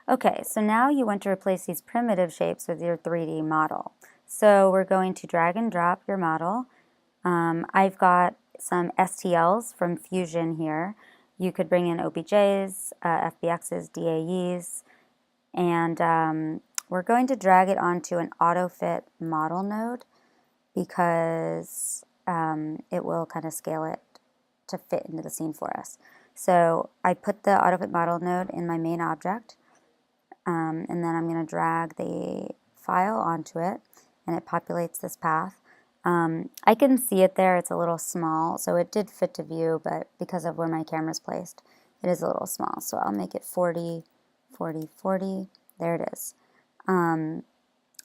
Okay, so now you want to replace these primitive shapes with your 3D model. So we're going to drag and drop your model. I've got some STLs from Fusion here. You could bring in OBJs, FBXs, DAEs, and we're going to drag it onto an AutoFit model node because it will kind of scale it to fit into the scene for us. So I put the AutoFit model node in my main object, and then I'm going to drag the file onto it, and it populates this path. I can see it there, it's a little small, so it did fit to view, but because of where my camera's placed, it is a little small. So I'll make it 40, 40, 40, there it is. And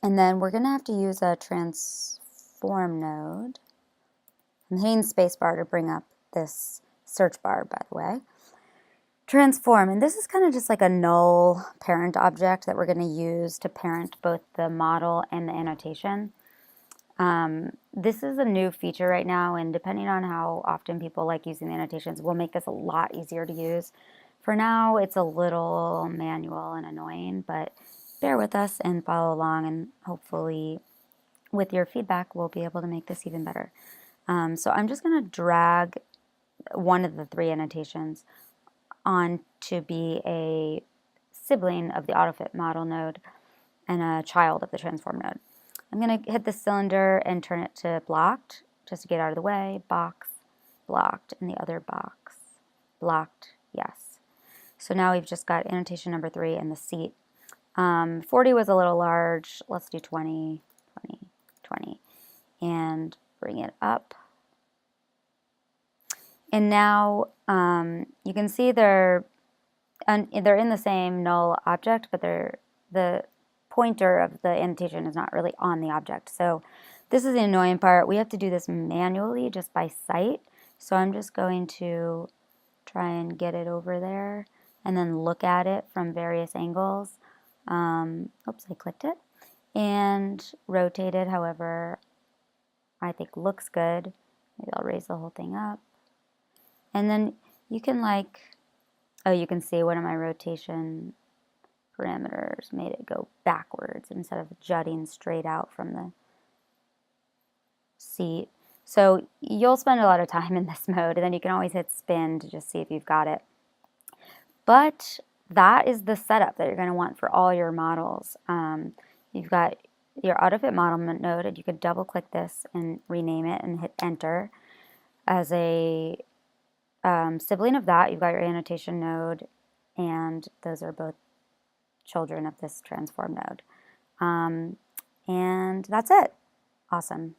then we're going to have to use a transform node. I'm hitting spacebar to bring up this search bar, by the way. Transform, and this is kind of just like a null parent object that we're going to use to parent both the model and the annotation. This is a new feature right now, and depending on how often people like using the annotations, we'll make this a lot easier to use. For now, it's a little manual and annoying, but bear with us and follow along, and hopefully with your feedback, we'll be able to make this even better. So I'm just going to drag one of the three annotations on to be a sibling of the AutoFit model node and a child of the transform node. I'm going to hit the cylinder and turn it to blocked just to get out of the way. Box, blocked, and the other box, blocked, yes. So now we've just got annotation number 3 and the seat. 40 was a little large. Let's do 20, 20, 20, and bring it up. And now you can see they're in the same null object, but the pointer of the annotation is not really on the object. So this is the annoying part. We have to do this manually just by sight. So I'm just going to try and get it over there and then look at it from various angles. Oops, I clicked it. And rotate it however I think looks good. Maybe I'll raise the whole thing up. And then you can you can see one of my rotation parameters made it go backwards instead of jutting straight out from the seat. So you'll spend a lot of time in this mode, and then you can always hit spin to just see if you've got it. But that is the setup that you're going to want for all your models. You've got your AutoFit model node, and you could double click this and rename it and hit enter. As a sibling of that, you've got your annotation node, and those are both children of this transform node. And that's it. Awesome.